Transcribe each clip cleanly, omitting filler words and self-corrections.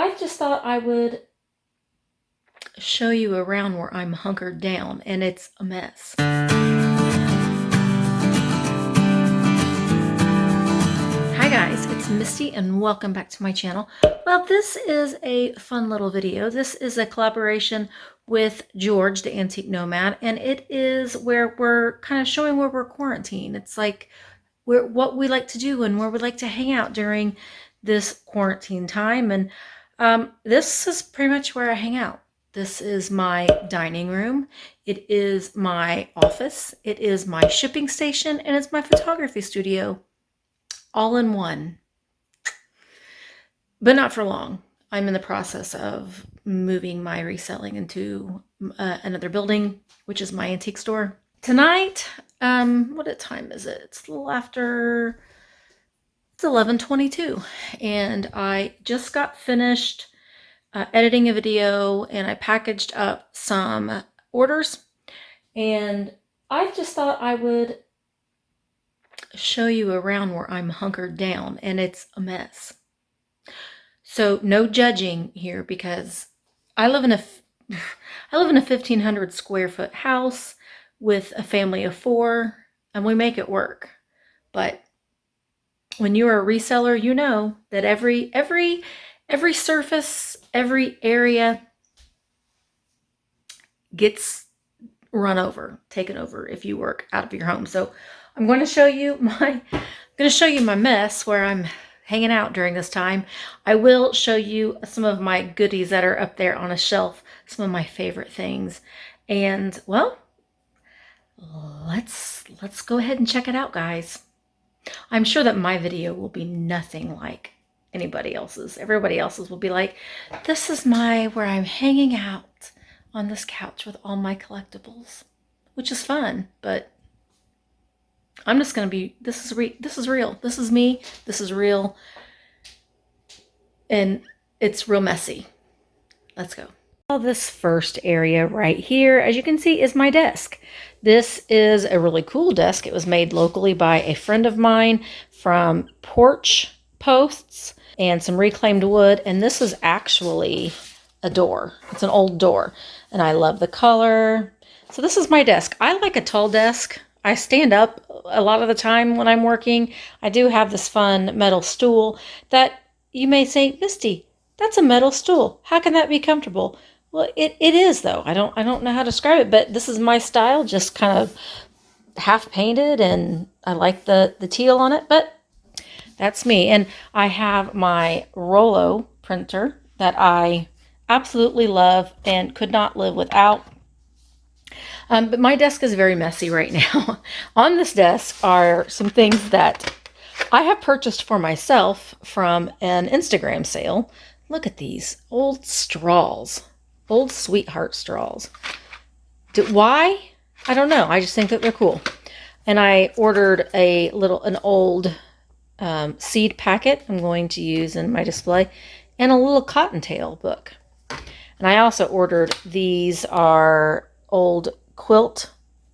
I just thought I would show you around where I'm hunkered down, and it's a mess. Hi guys, it's Misty and welcome back to my channel. Well, this is a fun little video. This is a collaboration with George, the Antique Nomad, and it is where we're kind of showing where we're quarantined. It's like what we like to do and where we like to hang out during this quarantine time. And this is pretty much where I hang out. This is my dining room. It is my office. It is my shipping station, and it's my photography studio, all in one. But not for long. I'm in the process of moving my reselling into another building, which is my antique store. Tonight, what time is it? It's a little after, it's 11:22, and I just got finished editing a video, and I packaged up some orders, and I just thought I would show you around where I'm hunkered down, and it's a mess. So no judging here, because I live in a 1,500 square foot house with a family of 4, and we make it work. But when you're a reseller, you know that every surface, every area gets run over, taken over if you work out of your home. So I'm going to show you my mess where I'm hanging out during this time. I will show you some of my goodies that are up there on a shelf, some of my favorite things. And well, let's go ahead and check it out, guys. I'm sure that my video will be nothing like anybody else's. Everybody else's will be like, this is where I'm hanging out on this couch with all my collectibles, which is fun, but I'm just gonna be, this is real. This is me. This is real. And it's real messy. Let's go. Well, this first area right here, as you can see, is my desk. This is a really cool desk. It was made locally by a friend of mine from porch posts and some reclaimed wood. And this is actually a door. It's an old door. And I love the color. So this is my desk. I like a tall desk. I stand up a lot of the time when I'm working. I do have this fun metal stool that you may say, Misty, that's a metal stool. How can that be comfortable? Well, it is though. I don't know how to describe it, but this is my style, just kind of half painted, and I like the teal on it, but that's me. And I have my Rollo printer that I absolutely love and could not live without. But my desk is very messy right now. On this desk are some things that I have purchased for myself from an Instagram sale. Look at these old straws, old sweetheart straws. Why? I don't know. I just think that they're cool. And I ordered an old seed packet I'm going to use in my display, and a little cottontail book. And I also ordered, these are old quilt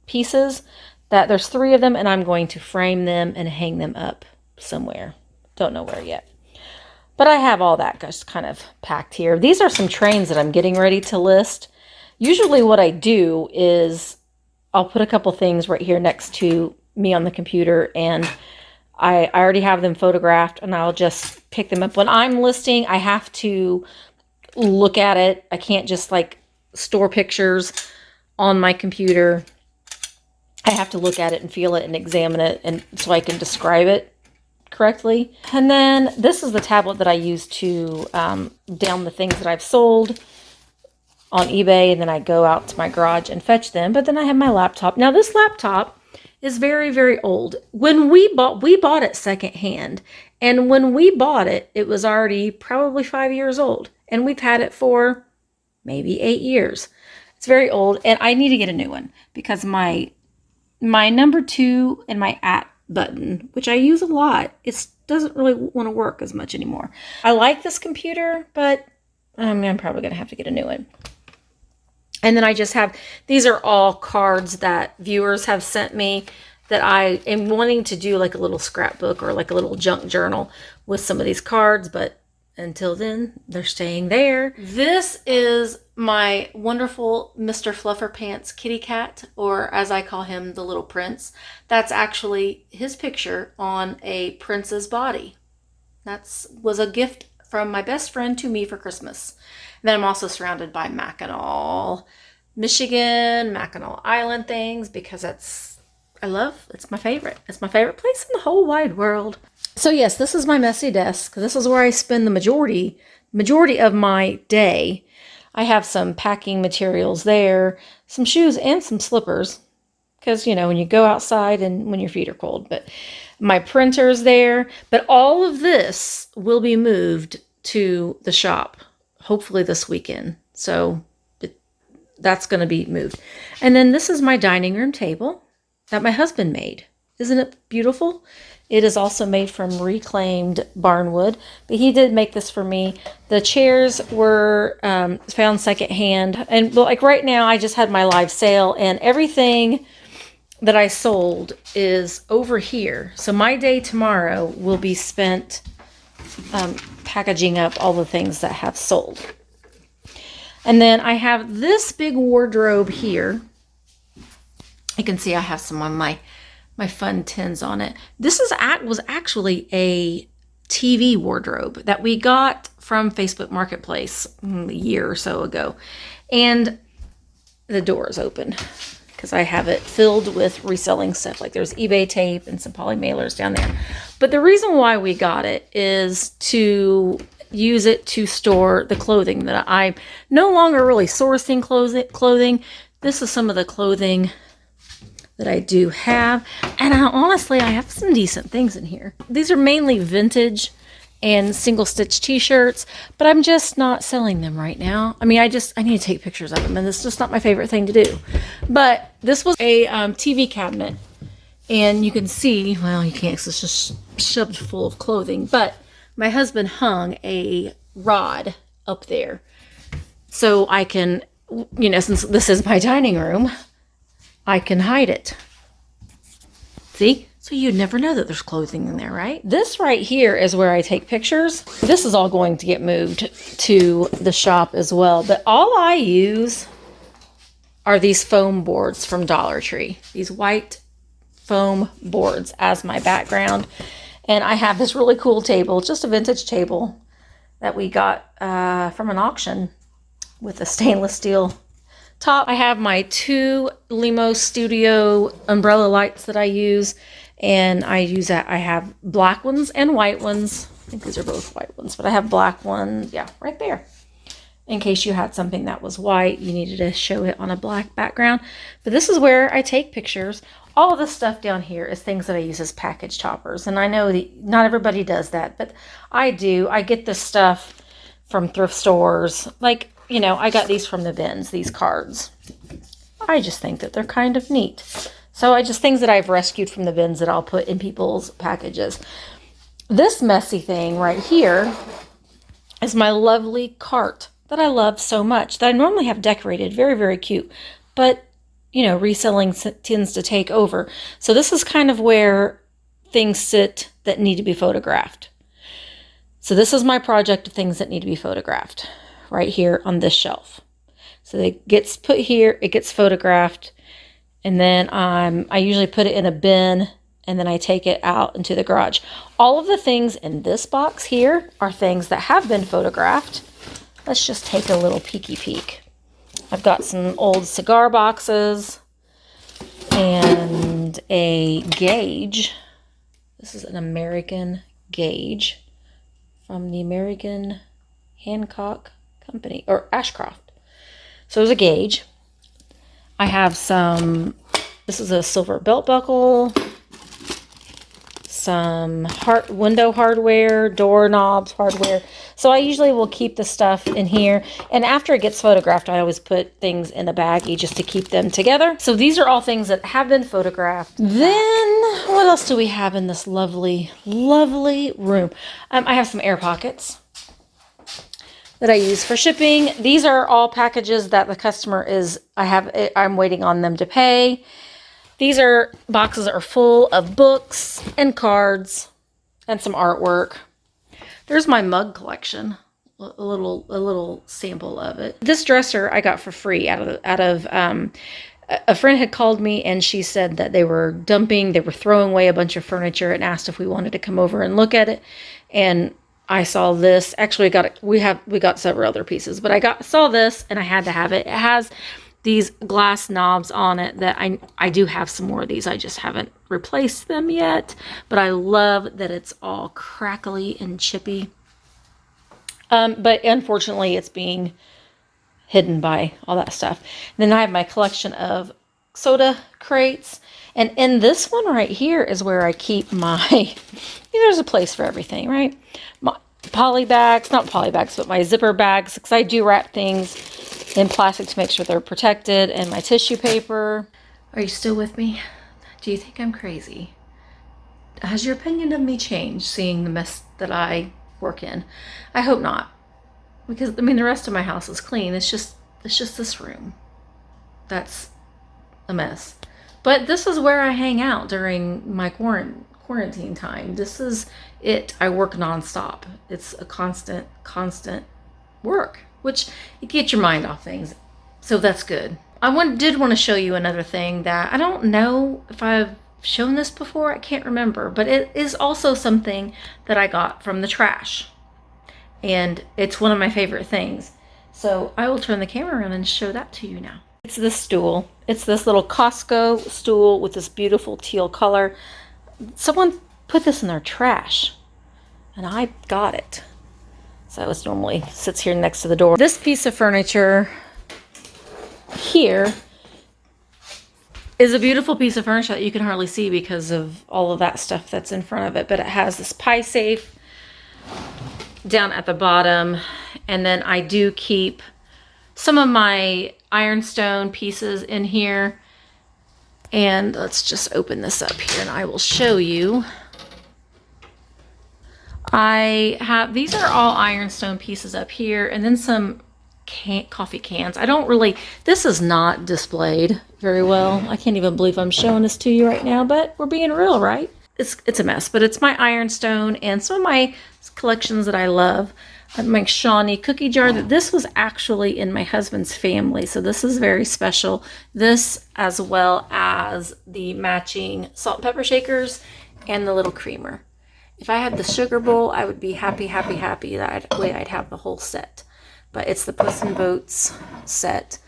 pieces that there's 3 of them, and I'm going to frame them and hang them up somewhere. Don't know where yet. But I have all that just kind of packed here. These are some trains that I'm getting ready to list. Usually what I do is I'll put a couple things right here next to me on the computer, and I already have them photographed, and I'll just pick them up. When I'm listing, I have to look at it. I can't just like store pictures on my computer. I have to look at it and feel it and examine it, and so I can describe it correctly. And then this is the tablet that I use to down the things that I've sold on eBay, and then I go out to my garage and fetch them. But then I have my laptop. Now this laptop is very, very old. When we bought it secondhand, and when we bought it, it was already probably 5 years old, and we've had it for maybe 8 years. It's very old, and I need to get a new one because my number 2 and my @ button, which I use a lot, it doesn't really want to work as much anymore. I like this computer, but I'm probably going to have to get a new one. And then I just have, these are all cards that viewers have sent me that I am wanting to do like a little scrapbook or like a little junk journal with some of these cards, but until then, they're staying there. This is my wonderful Mr. Fluffer Pants kitty cat, or as I call him, the little prince. That's actually his picture on a prince's body. Was a gift from my best friend to me for Christmas. And then I'm also surrounded by Mackinac, Michigan, Mackinac Island things, because it's my favorite. It's my favorite place in the whole wide world. So yes, this is my messy desk. This is where I spend the majority of my day. I have some packing materials there, some shoes and some slippers, because, you know, when you go outside and when your feet are cold. But my printer's there. But all of this will be moved to the shop, hopefully this weekend. So that's going to be moved. And then this is my dining room table that my husband made. Isn't it beautiful? It is also made from reclaimed barnwood, but he did make this for me. The chairs were found secondhand. And like right now, I just had my live sale, and everything that I sold is over here. So my day tomorrow will be spent packaging up all the things that have sold. And then I have this big wardrobe here. You can see I have some on my fun tins on it. This was actually a TV wardrobe that we got from Facebook Marketplace a year or so ago. And the door is open because I have it filled with reselling stuff. Like there's eBay tape and some poly mailers down there. But the reason why we got it is to use it to store the clothing that I'm no longer really sourcing clothing. This is some of the clothing that I do have. And honestly, I have some decent things in here. These are mainly vintage and single stitch t-shirts, but I'm just not selling them right now. I mean, I need to take pictures of them, and it's just not my favorite thing to do. But this was a TV cabinet, and you can see, well, you can't, 'cause it's just shoved full of clothing, but my husband hung a rod up there. So I can, you know, since this is my dining room, I can hide it. See? So you'd never know that there's clothing in there, right? This right here is where I take pictures. This is all going to get moved to the shop as well. But all I use are these foam boards from Dollar Tree. These white foam boards as my background. And I have this really cool table, just a vintage table that we got from an auction with a stainless steel top. I have my 2 Limo Studio umbrella lights that I use, and I have black ones and white ones. I think these are both white ones, but I have black ones, yeah, right there. In case you had something that was white, you needed to show it on a black background. But this is where I take pictures. All of this stuff down here is things that I use as package toppers. And I know that not everybody does that, but I do. I get this stuff from thrift stores. Like, you know, I got these from the bins, these cards. I just think that they're kind of neat. So things that I've rescued from the bins that I'll put in people's packages. This messy thing right here is my lovely cart that I love so much, that I normally have decorated. Very, very cute. But you know, reselling tends to take over. So this is kind of where things sit that need to be photographed. So this is my project of things that need to be photographed right here on this shelf. So it gets put here, it gets photographed, and then I usually put it in a bin, and then I take it out into the garage. All of the things in this box here are things that have been photographed. Let's just take a little peeky peek. I've got some old cigar boxes and a gauge. This is an American gauge from the American Hancock Company, or Ashcroft. So there's a gauge. I have this is a silver belt buckle, some window hardware, doorknobs hardware. So I usually will keep the stuff in here. And after it gets photographed, I always put things in a baggie just to keep them together. So these are all things that have been photographed. Then what else do we have in this lovely, lovely room? I have some air pockets that I use for shipping. These are all packages that the customer I'm waiting on them to pay. These boxes are full of books and cards and some artwork. There's my mug collection. A little sample of it. This dresser I got for free out of a friend had called me and she said that they were throwing away a bunch of furniture and asked if we wanted to come over and look at it. And I saw this. Actually, we got several other pieces, but saw this and I had to have it. It has these glass knobs on it that I do have some more of these. I just haven't replaced them yet, but I love that it's all crackly and chippy. But unfortunately, it's being hidden by all that stuff. And then I have my collection of soda crates. And in this one right here is where I keep my, there's a place for everything, right? My poly bags, not poly bags, but my zipper bags, because I do wrap things in plastic to make sure they're protected, and my tissue paper. Are you still with me? Do you think I'm crazy? Has your opinion of me changed seeing the mess that I work in? I hope not, because I mean the rest of my house is clean. It's just this room that's a mess. But this is where I hang out during my quarantine time. This is it. I work nonstop. It's a constant work, which you get your mind off things, so that's good. I did want to show you another thing that I don't know if I've shown this before. I can't remember, but it is also something that I got from the trash, and it's one of my favorite things. So I will turn the camera around and show that to you now. It's this stool. It's this little Costco stool with this beautiful teal color. Someone put this in their trash and I got it. So it normally sits here next to the door. This piece of furniture here is a beautiful piece of furniture that you can hardly see because of all of that stuff that's in front of it. But it has this pie safe down at the bottom. And then I do keep some of my ironstone pieces in here. And let's just open this up here and I will show you. These are all ironstone pieces up here, and then some coffee cans. This is not displayed very well. I can't even believe I'm showing this to you right now, but we're being real, right? It's a mess, but it's my ironstone and some of my collections that I love. My Shawnee cookie jar. This was actually in my husband's family, so this is very special. This, as well as the matching salt and pepper shakers and the little creamer. If I had the sugar bowl, I would be happy that way I'd have the whole set. But it's the Puss in Boots set.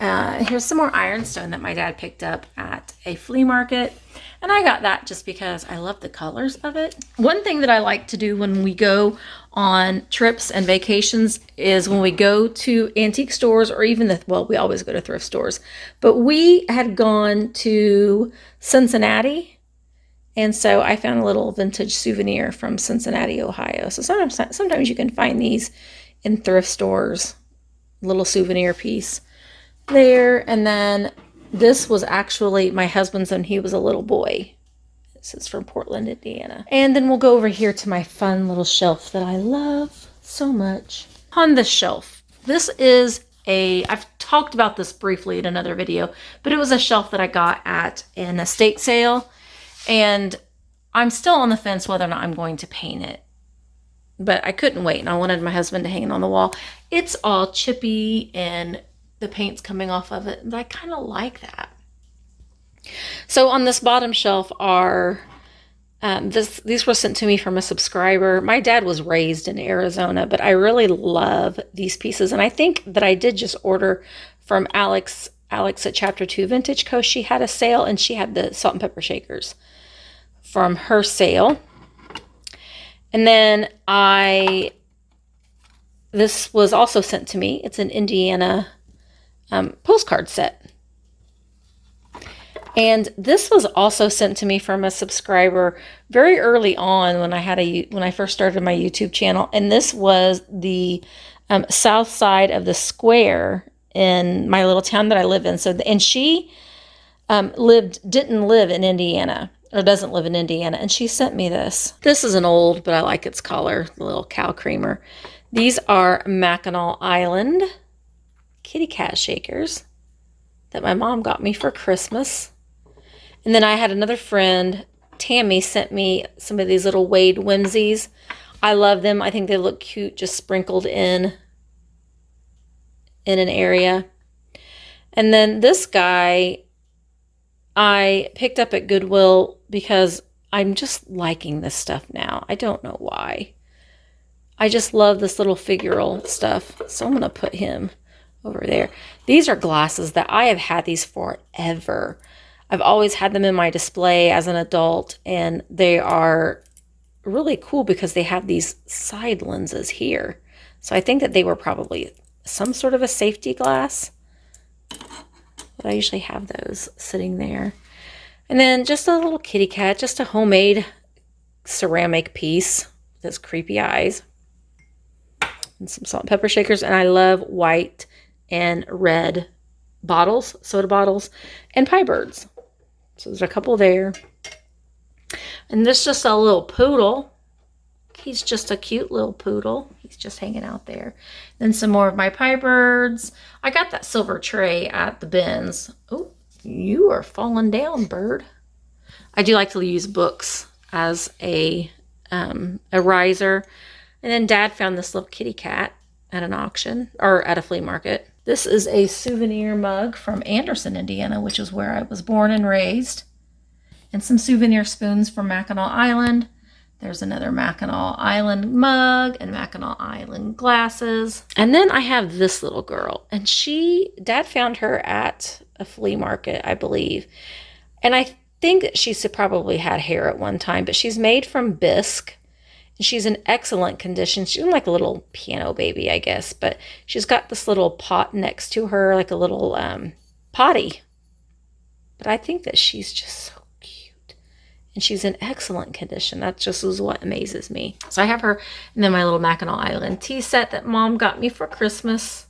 Here's some more ironstone that my dad picked up at a flea market. And I got that just because I love the colors of it. One thing that I like to do when we go on trips and vacations is when we go to antique stores, or even we always go to thrift stores. But we had gone to Cincinnati. And so I found a little vintage souvenir from Cincinnati, Ohio. So sometimes you can find these in thrift stores, little souvenir piece there. And then this was actually my husband's when he was a little boy. This is from Portland, Indiana. And then we'll go over here to my fun little shelf that I love so much. On this shelf, this is I've talked about this briefly in another video, but it was a shelf that I got at an estate sale. And I'm still on the fence whether or not I'm going to paint it. But I couldn't wait, and I wanted my husband to hang it on the wall. It's all chippy, and the paint's coming off of it, but I kind of like that. So on this bottom shelf are, these were sent to me from a subscriber. My dad was raised in Arizona, but I really love these pieces. And I think that I did just order from Alex at Chapter 2 Vintage Co. She had a sale, and she had the salt and pepper shakers from her sale. And then this was also sent to me. It's an Indiana postcard set. And this was also sent to me from a subscriber very early on when I first started my YouTube channel. And this was the south side of the square in my little town that I live in. And she didn't live in Indiana, or doesn't live in Indiana. And she sent me this. This is an old, but I like its color, the little cow creamer. These are Mackinac Island kitty cat shakers that my mom got me for Christmas. And then I had another friend, Tammy, sent me some of these little Wade Whimsies. I love them. I think they look cute just sprinkled in an area. And then this guy I picked up at Goodwill because I'm just liking this stuff now. I don't know why. I just love this little figural stuff. So I'm going to put him over there. These are glasses that I have had these forever. I've always had them in my display as an adult, and they are really cool because they have these side lenses here. So I think that they were probably some sort of a safety glass. But I usually have those sitting there. And then just a little kitty cat, just a homemade ceramic piece with his creepy eyes. And some salt and pepper shakers. And I love white and red bottles, soda bottles, and pie birds. So there's a couple there. And this is just a little poodle. He's just a cute little poodle. He's just hanging out there. Then some more of my pie birds. I got that silver tray at the bins. Oh, you are falling down, bird. I do like to use books as a riser. And then Dad found this little kitty cat at an auction or at a flea market. This is a souvenir mug from Anderson, Indiana, which is where I was born and raised. And some souvenir spoons from Mackinac Island. There's another Mackinac Island mug and Mackinac Island glasses. And then I have this little girl. And Dad found her at a flea market, I believe. And I think that she's probably had hair at one time. But she's made from bisque. And she's in excellent condition. She's like a little piano baby, I guess. But she's got this little pot next to her, like a little potty. But I think that she's just so and she's in excellent condition. That just is what amazes me. So I have her, and then my little Mackinac Island tea set that Mom got me for Christmas.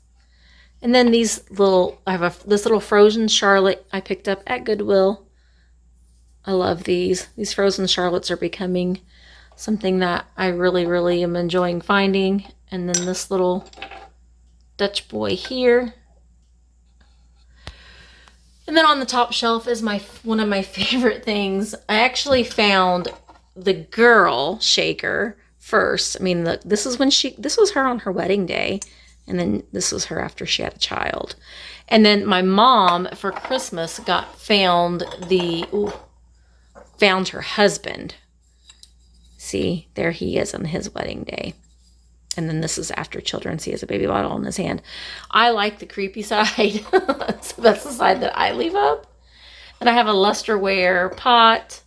And then these little, this little frozen Charlotte I picked up at Goodwill. I love these. These frozen Charlottes are becoming something that I really, really am enjoying finding. And then this little Dutch boy here. And then on the top shelf is one of my favorite things. I actually found the girl shaker first. I mean, this was her on her wedding day. And then this was her after she had a child. And then my mom for Christmas found her husband. See, there he is on his wedding day. And then this is after children. See, he has a baby bottle in his hand. I like the creepy side. So that's the side that I leave up. And I have a lusterware pot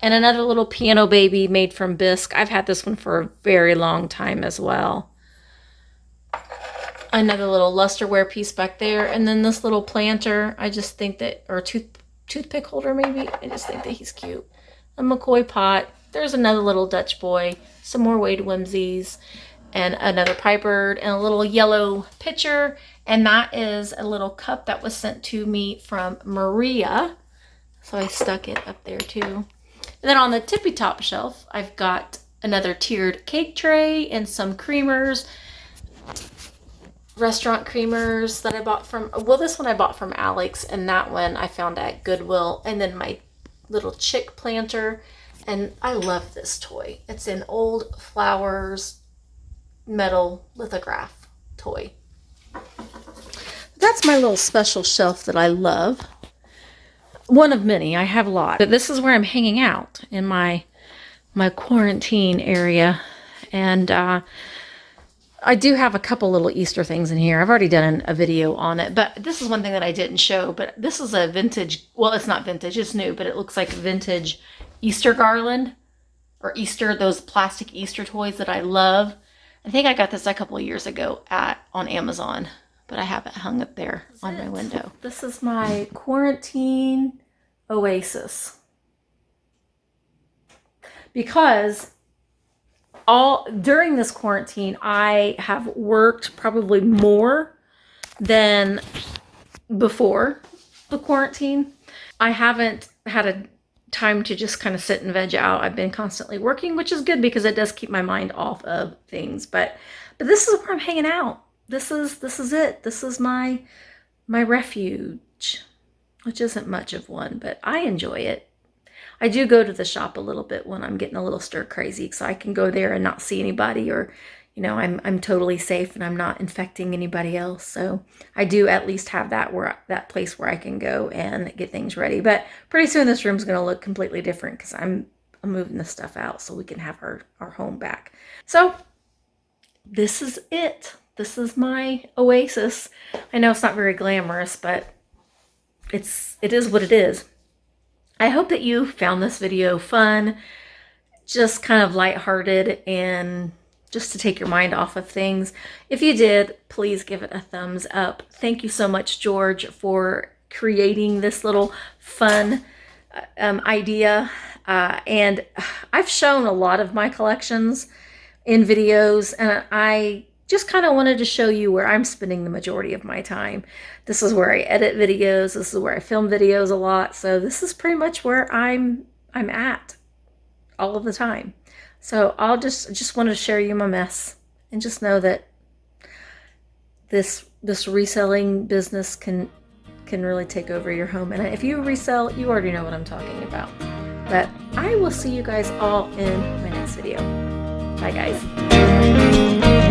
and another little piano baby made from bisque. I've had this one for a very long time as well. Another little lusterware piece back there. And then this little planter. I just think that, or toothpick holder maybe. I just think that he's cute. A McCoy pot. There's another little Dutch boy. Some more Wade Whimsies. And another pie bird and a little yellow pitcher. And that is a little cup that was sent to me from Maria. So I stuck it up there too. And then on the tippy top shelf, I've got another tiered cake tray and some creamers. Restaurant creamers that I bought from, well, this one I bought from Alex. And that one I found at Goodwill. And then my little chick planter. And I love this toy. It's in old flowers metal lithograph toy. That's my little special shelf that I love. One of many. I have a lot. But this is where I'm hanging out in my quarantine area. And I do have a couple little Easter things in here. I've already done a video on it. But this is one thing that I didn't show. But this is a vintage, well, it's not vintage. It's new. But it looks like a vintage Easter garland. Or Easter, those plastic Easter toys that I love. I think I got this a couple of years ago on Amazon, but I have it hung up there on my window. This is my quarantine oasis. Because during this quarantine, I have worked probably more than before the quarantine. I haven't had a time to just kind of sit and veg out. I've been constantly working, which is good because it does keep my mind off of things. But this is where I'm hanging out. This is it. This is my refuge, which isn't much of one, but I enjoy it. I do go to the shop a little bit when I'm getting a little stir crazy, so I can go there and not see anybody, or I'm totally safe and I'm not infecting anybody else. So I do at least have that place where I can go and get things ready. But pretty soon this room's going to look completely different because I'm moving this stuff out so we can have our home back. So this is it. This is my oasis. I know it's not very glamorous, but it is what it is. I hope that you found this video fun, just kind of lighthearted, and just to take your mind off of things. If you did, please give it a thumbs up. Thank you so much, George, for creating this little fun idea. And I've shown a lot of my collections in videos, and I just kind of wanted to show you where I'm spending the majority of my time. This is where I edit videos. This is where I film videos a lot. So this is pretty much where I'm at all of the time. So I'll just want to share you my mess, and just know that this reselling business can really take over your home. And if you resell, you already know what I'm talking about. But I will see you guys all in my next video. Bye, guys.